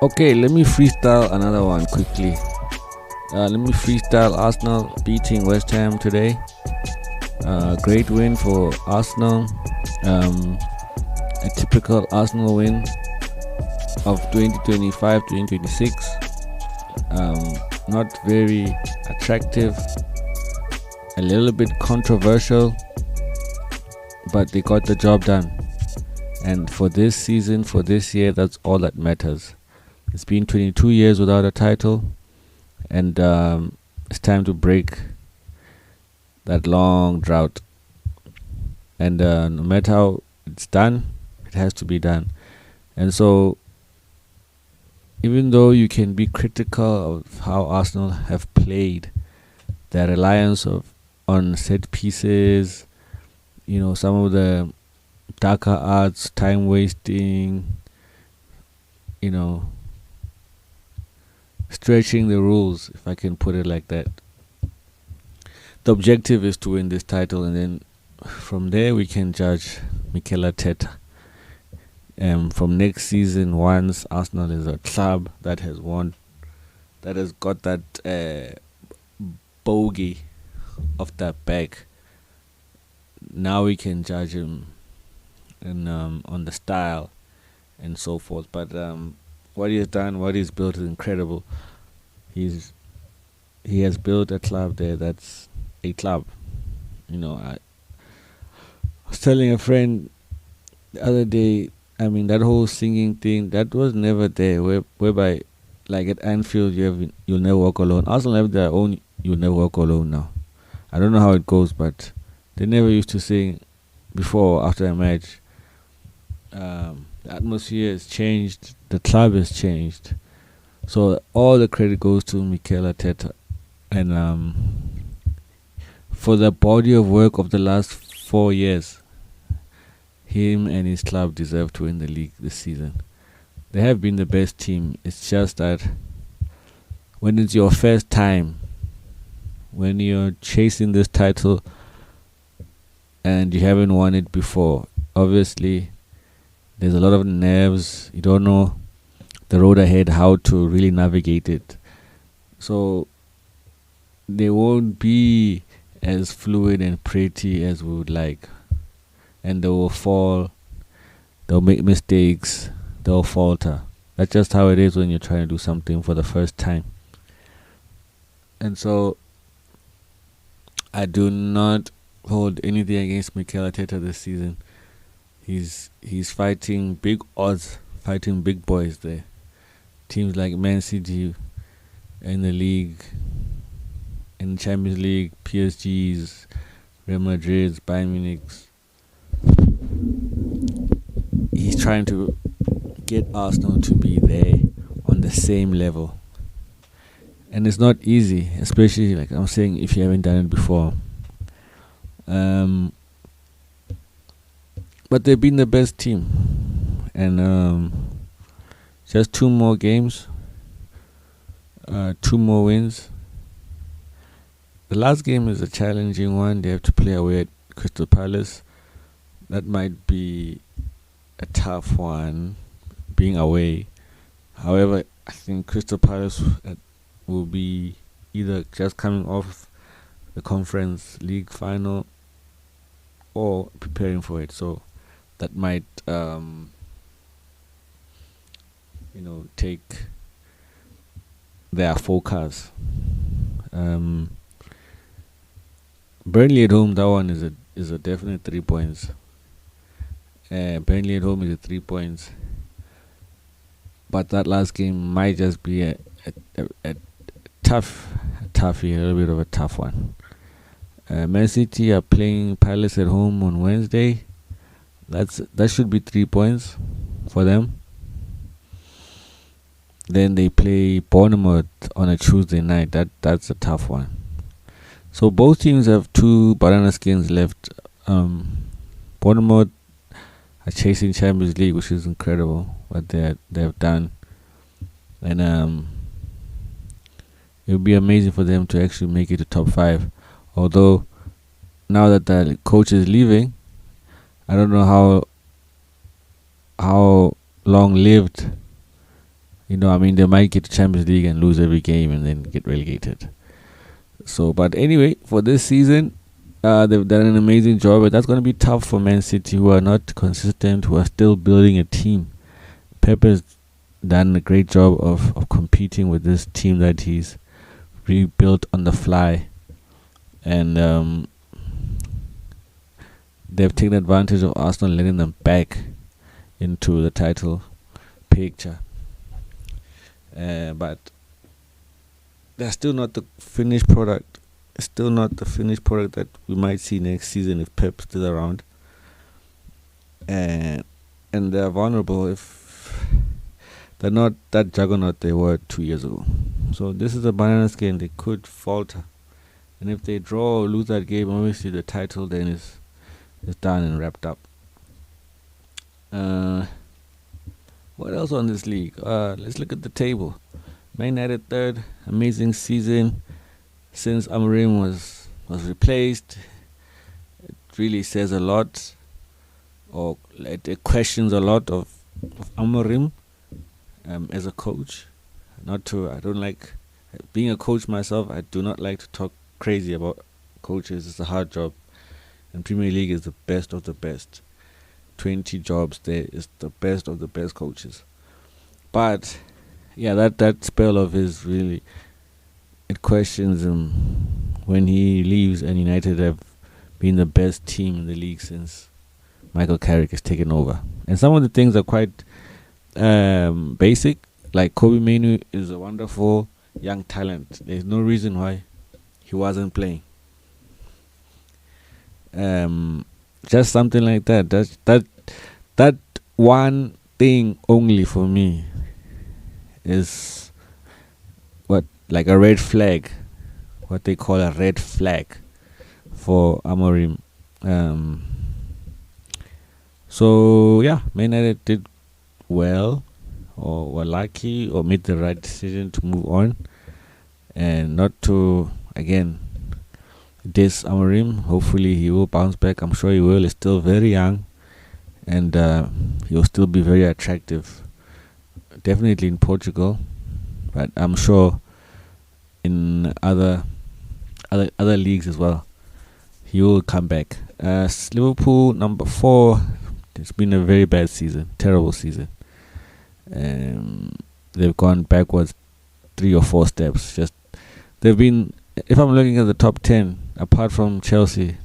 Okay, let me freestyle another one quickly. Let me freestyle Arsenal beating West Ham today. Great win for Arsenal. A typical Arsenal win of 2025-2026. Not very attractive, a little bit controversial, but they got the job done. And for this season, for this year, that's all that matters. It's been 22 years without a title, and it's time to break that long drought. And no matter how it's done, it has to be done. And so, even though you can be critical of how Arsenal have played, their reliance on set pieces, some of the darker arts, time wasting, stretching the rules, if I can put it like that. The objective is to win this title, and then from there we can judge Mikel Arteta. From next season, once Arsenal is a club that has won, that has got that bogey off that back, now we can judge him on the style and so forth. But what he has done, what he's built is incredible. He has built a club there that's a club. I was telling a friend the other day, that whole singing thing, that was never there, whereby, like at Anfield, you'll never walk alone. Arsenal have their own "You'll Never Walk Alone" now. I don't know how it goes, but they never used to sing before or after a match. The atmosphere has changed. The club has changed. So all the credit goes to Mikel Arteta. And for the body of work of the last 4 years, him and his club deserve to win the league this season. They have been the best team. It's just that when it's your first time, when you're chasing this title and you haven't won it before, obviously there's a lot of nerves. You don't know the road ahead, how to really navigate it. So they won't be as fluid and pretty as we would like. And they will fall, they'll make mistakes, they'll falter. That's just how it is when you're trying to do something for the first time. And so I do not hold anything against Mikel Arteta this season. He's fighting big odds, fighting big boys there. Teams like Man City in the league, in Champions League, PSG's, Real Madrid's, Bayern Munich's. He's trying to get Arsenal to be there on the same level. And it's not easy, especially, like I'm saying, if you haven't done it before. But they've been the best team. And just 2 more games, 2 more wins. The last game is a challenging one. They have to play away at Crystal Palace. That might be a tough one, being away. However, I think Crystal Palace will be either just coming off the Conference League final or preparing for it. So that might, take their focus. Burnley at home, that one is a definite 3 points. Burnley at home is a 3 points. But that last game might just be a toughie, a little bit of a tough one. Man City are playing Palace at home on Wednesday. That should be 3 points for them. Then they play Bournemouth on a Tuesday night. That's a tough one. So both teams have 2 banana skins left. Bournemouth are chasing Champions League, which is incredible what they have done. And it would be amazing for them to actually make it to top 5. Although now that the coach is leaving, I don't know how long lived I mean, they might get to Champions League and lose every game and then get relegated. So, but anyway, for this season, they've done an amazing job, but that's going to be tough for Man City, who are not consistent, who are still building a team. Pep has done a great job of competing with this team that he's rebuilt on the fly, and they've taken advantage of Arsenal letting them back into the title picture. But they're still not the finished product. It's still not the finished product that we might see next season if Pep's still around. And they're vulnerable if they're not that juggernaut they were 2 years ago. So this is a banana skin. They could falter. And if they draw or lose that game, obviously the title then is done and wrapped up. What else on this league? Let's look at the table. Man United third, amazing season since Amorim was replaced. It really says a lot, or it questions a lot of Amorim as a coach. I don't like being a coach myself. I do not like to talk crazy about coaches. It's a hard job, and Premier League is the best of the best. 20 jobs there is the best of the best coaches. But yeah, that spell of his really, it questions him when he leaves, and United have been the best team in the league since Michael Carrick has taken over. And some of the things are quite basic, like Kobe Mainoo is a wonderful young talent. There's no reason why he wasn't playing. Just something like that. That one thing only for me is like a red flag, what they call a red flag for Amorim. So yeah, Man United did well, or were lucky, or made the right decision to move on, and not to again diss Amorim. Hopefully he will bounce back. I'm sure he will. He's still very young, and he'll still be very attractive. Definitely in Portugal, but I'm sure in other leagues as well, he will come back. Liverpool number 4. It's been a very bad season, terrible season. They've gone backwards 3 or 4 steps. They've been. If I'm looking at the top 10, apart from Chelsea,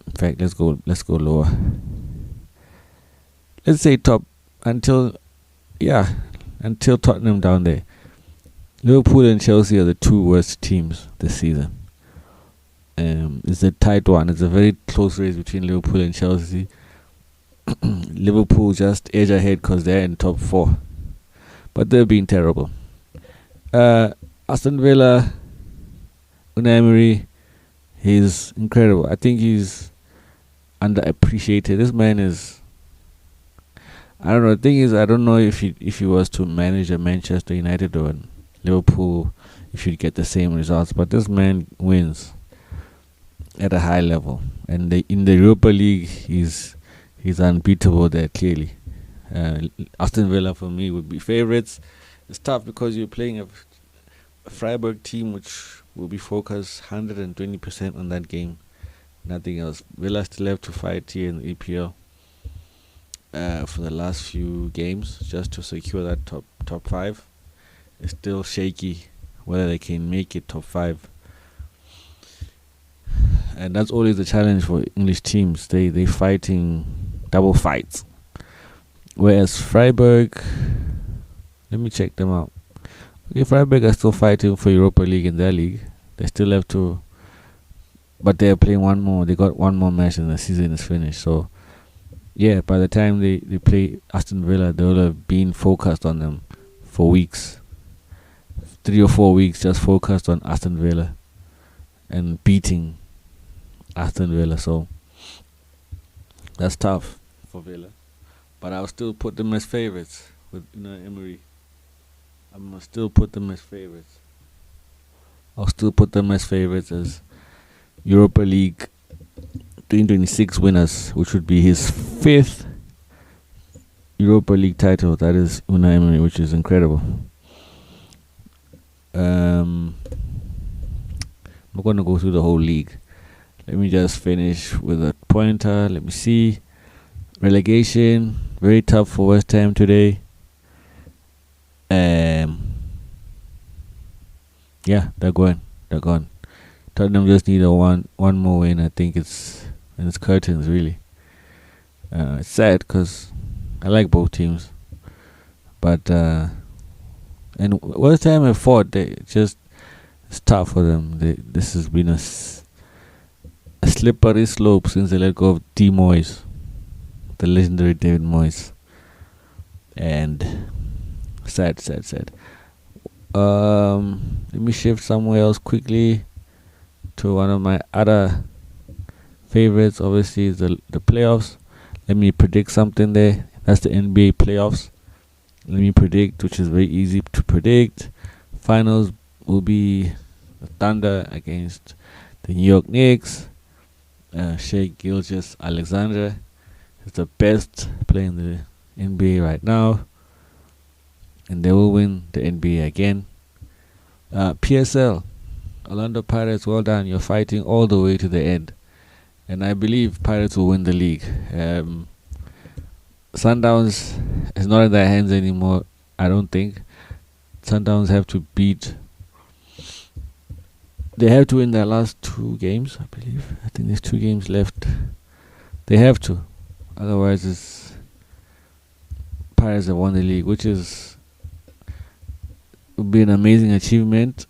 in fact, let's go lower. Let's say top until Tottenham down there. Liverpool and Chelsea are the 2 worst teams this season. It's a tight one. It's a very close race between Liverpool and Chelsea. Liverpool just edge ahead because they're in top 4, but they've been terrible. Aston Villa, Unai Emery, he's incredible. I think he's underappreciated. This man is. I don't know. The thing is, I don't know if he was to manage a Manchester United or Liverpool, if he'd get the same results. But this man wins at a high level, and in the Europa League, he's unbeatable there. Clearly, Aston Villa for me would be favourites. It's tough because you're playing a Freiburg team which will be focused 120% on that game, nothing else. Villa still have to fight here in the EPL. For the last few games, just to secure that top 5. It's still shaky whether they can make it top 5, and that's always the challenge for English teams. They fighting double fights, whereas Freiburg, let me check them out. Okay, Freiburg are still fighting for Europa League in their league. They still have to, but they're playing one more. They got one more match and the season is finished. So yeah, by the time they play Aston Villa, they will have been focused on them for weeks. 3 or 4 weeks just focused on Aston Villa and beating Aston Villa. So that's tough for Villa. But I'll still put them as favourites with Emery. I'm going to still put them as favourites. I'll still put them as favourites as Europa League 2026 winners, which would be his 5th Europa League title. That is Unai Emery, which is incredible. I'm not going to go through the whole league. Let me just finish with a pointer. Let me see. Relegation, very tough for West Ham today. Yeah, they're going. They're gone. Tottenham just need a one more win. I think it's curtains really. It's sad because I like both teams, but and West Ham have fought. It's tough for them. This has been a slippery slope since they let go of D Moyes, the legendary David Moyes, and sad. Let me shift somewhere else quickly to one of my other favorites. Obviously, is the playoffs. Let me predict something there. That's the NBA playoffs. Let me predict, which is very easy to predict. Finals will be the Thunder against the New York Knicks. Shai Gilgeous-Alexander is the best player in the NBA right now, and they will win the NBA again. PSL, Orlando Pirates, well done. You're fighting all the way to the end, and I believe Pirates will win the league. Sundowns is not in their hands anymore. I don't think Sundowns have to beat. They have to win their last 2 games, I believe. I think there's 2 games left. They have to, otherwise it's Pirates have won the league, which would be an amazing achievement.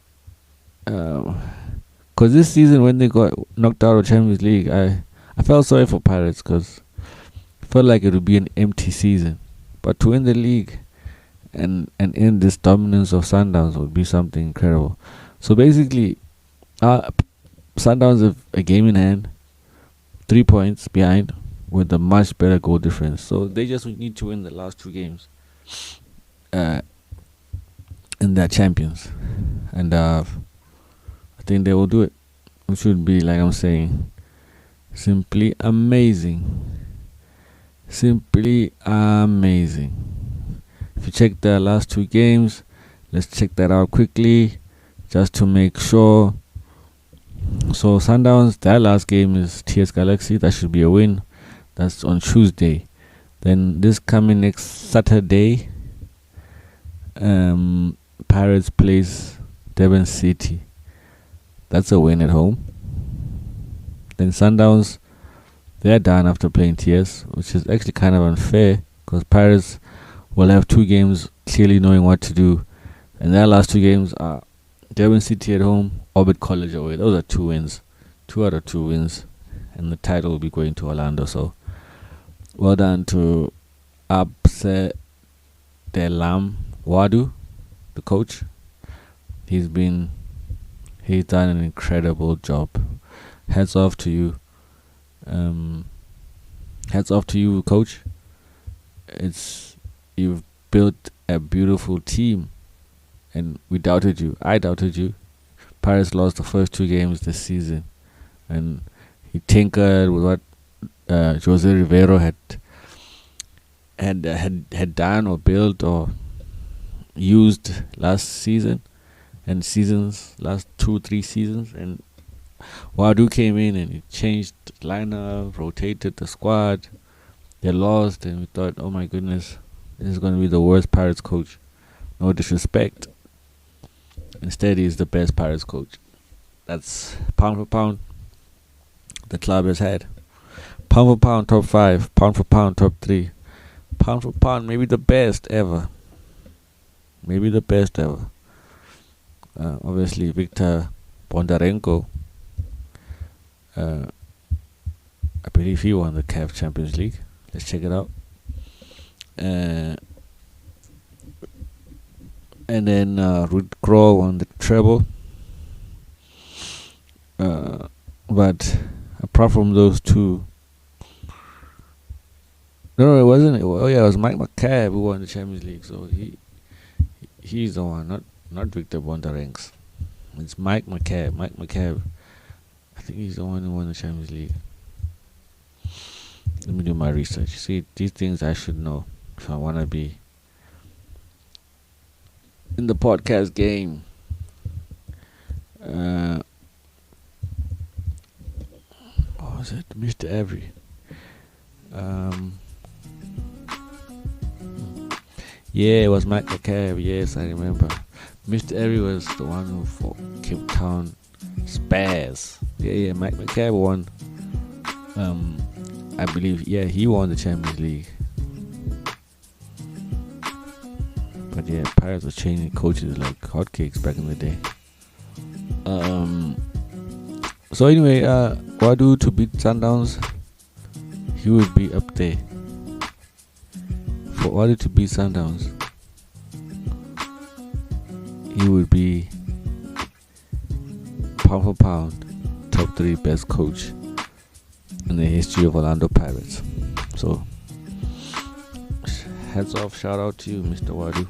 Because this season, when they got knocked out of Champions League, I felt sorry for Pirates because I felt like it would be an empty season. But to win the league and end this dominance of Sundowns would be something incredible. So basically, Sundowns have a game in hand, 3 points behind, with a much better goal difference. So they just need to win the last 2 games, and they're champions. And I think they will do it, which would be, like I'm saying, simply amazing. Simply amazing. If you check their last 2 games, let's check that out quickly, just to make sure. So Sundowns, their last game is TS Galaxy. That should be a win. That's on Tuesday. Then this coming next Saturday, Pirates plays Devon City. That's a win at home. Then Sundowns, they're done after playing TS, which is actually kind of unfair because Pirates will have 2 games clearly knowing what to do. And their last 2 games are Devon City at home, Orbit College away. Those are 2 wins. 2 out of 2 wins. And the title will be going to Orlando. So, well done to Abse Delam Wadu, the coach. He's done an incredible job. Hats off to you. Hats off to you, coach. You've built a beautiful team, and we doubted you. I doubted you. Pirates lost the first 2 games this season, and he tinkered with what Jose Rivero had done or built or used last season and last 2-3 seasons. And Wadu came in and he changed the lineup, rotated the squad. They lost, and we thought, oh my goodness, this is going to be the worst Pirates coach. No disrespect. Instead, he's the best Pirates coach. That's pound for pound the club has had. Pound for pound, top 5. Pound for pound, top 3. Pound for pound, maybe the best ever. Maybe the best ever. Obviously, Victor Bondarenko. I believe he won the CAF Champions League. Let's check it out. And then Ruud Krol won the treble. But apart from those 2, no, it wasn't. Oh yeah, it was Mike McCabe who won the Champions League. So he's the one, not Victor Bondarenko. It's Mike McCabe. Mike McCabe. I think he's the one who won the Champions League. Let me do my research. See, these things I should know. if I want to be in the podcast game. What was it? Mr. Every. Yeah, it was Mike McCabe. Yes, I remember. Mr. Every was the one who fought Cape Town Spurs. Yeah, Mike McCabe won. I believe, he won the Champions League. But yeah, Pirates were changing coaches like hotcakes back in the day. So anyway, Wadu to beat Sundowns, he would be up there. For Wadu to beat Sundowns, he would be pound for pound top 3 best coach in the history of Orlando Pirates. So hats off, shout out to you, Mr. Wadu.